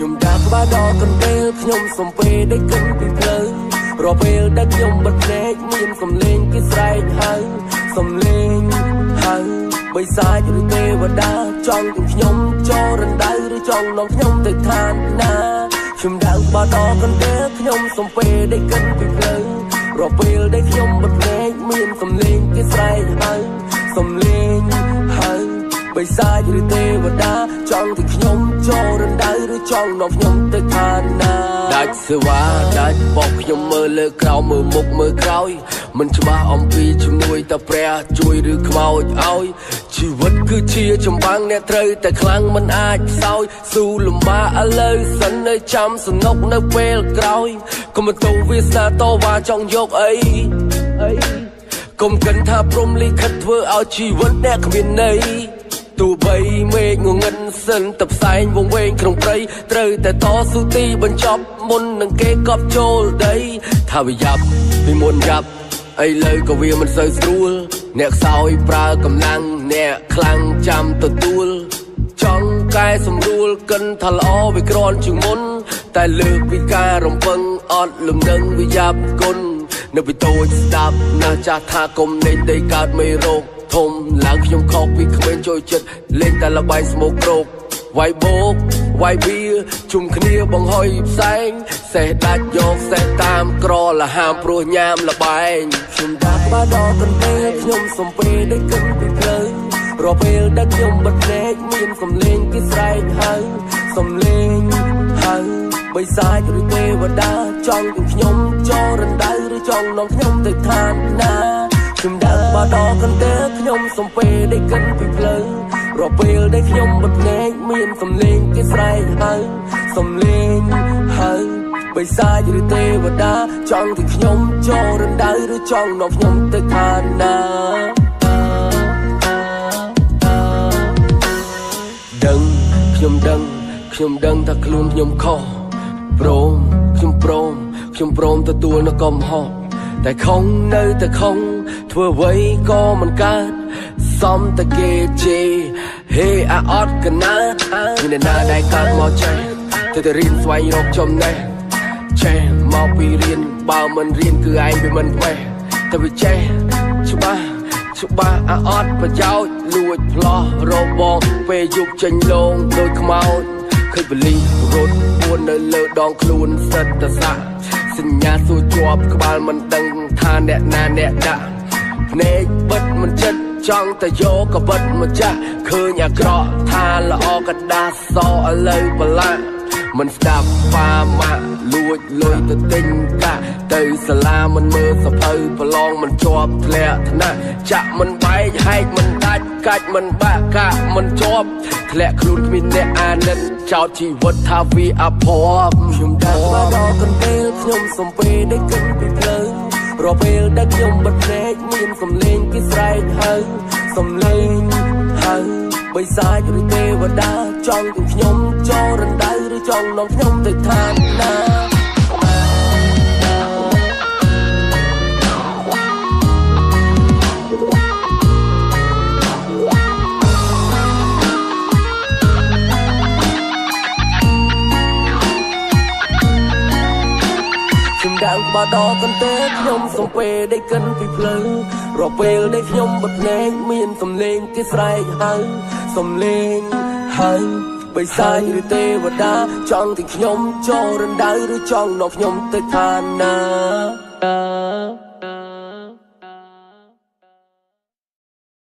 ខ្ញុំដាក់ក្បាលដល់កន្ទេលខ្ញុំសំពេได้កិនពីភ្លើងរពេលដែលខ្ញុំបិទភ្នែកមានសំឡេងគេស្រែកហៅសំឡេងហៅបិសាចឬទេវតាចង់ទាំងខ្ញុំចូលរណ្ដៅឬចង់នាំខ្ញុំទៅឋានណាខ្ញុំដាក់ក្បាលដល់កន្ទេលខ្ញុំសំពេได้កិនពីភ្លើងរពេលដែលខ្ញុំបិទភ្នែកមានសំឡេងគេស្រែកហៅសំឡេងហៅបិសាចឬទេវតាចង់ទាំងខ្ញុំចូលរណ្ដៅឬចង់នាំខ្ញុំទៅឋានណាដាច់សេវាដាច់បោកខ្ញុំមើលលើក្រោមមើលមុខមើលក្រោយមិនច្បាស់អំពីជំនួយតែព្រះជួយឬខ្មោចឲ្យជីវិតគឺជាចម្បាំងអ្នកត្រូវតែខ្លាំងមិនអាចខ្សោយស៊ូលំបាកឥឡូវសិននៅចាំសំណុកនៅពេលក្រោយកុំទៅវាសនាតវ៉ាចង់យកអីកុំគិតថាព្រំលិខិតធ្វើឲ្យជីវិតអ្នកគ្មានន័យទោះបីមេឃងងឹតសិនតែផ្សែងវងវែងក្នុងព្រៃត្រូវតែតស៊ូទីបញ្ចប់មុននឹងគេកប់ចូលដីថាវាយ៉ាប់ពីមុនយ៉ាប់ឥឡូវក៏វាមិនសូវស្រួលអ្នកខ្សោយប្រើកម្លាំងអ្នកខ្លាំងចាំទទួលចង់កែសម្រួលកិនថាល្អវាក្រនជាងមុនតែលើកពីការរំពឹងអត់លំនឹងវាយ៉ាប់គុណនៅពីតូចស្ដាប់ណាស់ចាស់ថាគុំនៃដីកើតមេរោគធំឡើងខ្ញុំខកពីក្មេងចូលចិត្តលេងតែលបែងស្មោកគ្រោកវាយបោកវាយបៀជុំគ្នាបង្ហុយផ្សែងសេះដាច់យកសេះតាមក្រលហាមព្រោះញ៉ាំលបែងខ្ញុំដាក់ក្បាលដល់កន្ទេលខ្ញុំសំពេได้កិនពីភ្លើងរពេលដែលខ្ញុំបិទភ្នែកមានសំឡេងគេស្រែកហៅសំឡេងហៅបិសាចឬទេវតាចង់ទាំងខ្ញុំចូលរណ្ដៅឬចង់នាំខ្ញុំទៅឋានណាខ្ញុំដាក់ក្បាលដល់កន្ទេលខ្ញុំសំពេได้កិនពីភ្លើងរពេលដែលខ្ញុំបិទភ្នែកមានសំឡេងគេស្រែកហៅសំឡេងហៅបិសាចឬទេវតាចង់ទាំងខ្ញុំចូលរណ្ដៅឬចង់នាំខ្ញុំទៅឋានណាខ្ញុំដឹងថាខ្លួនខ្ញុំខុសខ្ញុំព្រមទទួលនៅកំហុសតែខុសនៅតែខុសធ្វើអ្វីក៏មិនកើតសំតែគេជេរហេអាអត់កណាមានណាដែលកើតមកចេះទៅរៀនស្វែងរកចំណេះចេះមកពីរៀនបើមិនរៀនគឺឯងវាមិនវេះតែវាចេះច្បាស់អាអត់ប្រយោជន៍លួចផ្លោះរបងពេលយប់ចេញលងដូចខ្មោចឃើញបលីរត់ពួននៅលើដងខ្លួនសិតតសាសញ្ញាសួរជាប់ក្បាលមិនដឹងថាអ្នកណាអ្នកដាក់ភ្នែកបិទមិនចិត្តចង់តែយកក៏បិទមកចាស់ឃើញអាក្រក់ថាល្អកដាសឥឡូវបលាមិនស្ដាប់ប៉ាម៉ាក់លួចលុយទៅទិញកាទៅសាលាមិនមើលសភៅប្រឡងមិនជាប់ធ្លាក់ថ្នាក់ចាក់មិនបែកហែកមិនដាច់កាច់មិនបាក់កាក់មិនជាប់ធ្លាក់ខ្លួនគ្មានអ្នកអាណិតចោតជីវិតថាវាអភ័ព្វខ្ញុំដាក់មកដល់កន្ទេលខ្ញុំសំពេได้កិនពីភ្លើងរពេលដែលខ្ញុំបិទភ្នែកមានសំឡេងគេស្រែកហៅសំឡេងហៅបិសាចឬទេវតាចង់ទាំងខ្ញុំចូលរណ្ដៅឬចង់នាំខ្ញុំទៅឋានណាខ្ញុំដាក់ក្បាលដល់កន្ទេលខ្ញុំសំពេได้កិនពីភ្លើងរពេលដែលខ្ញុំបិទភ្នែកមានសំឡេងគេស្រែកហៅសំឡេងហៅបិសាចឬទេវតាចង់ទាំងខ្ញុំចូលរណ្ដៅឬចង់នាំខ្ញុំទៅឋានណា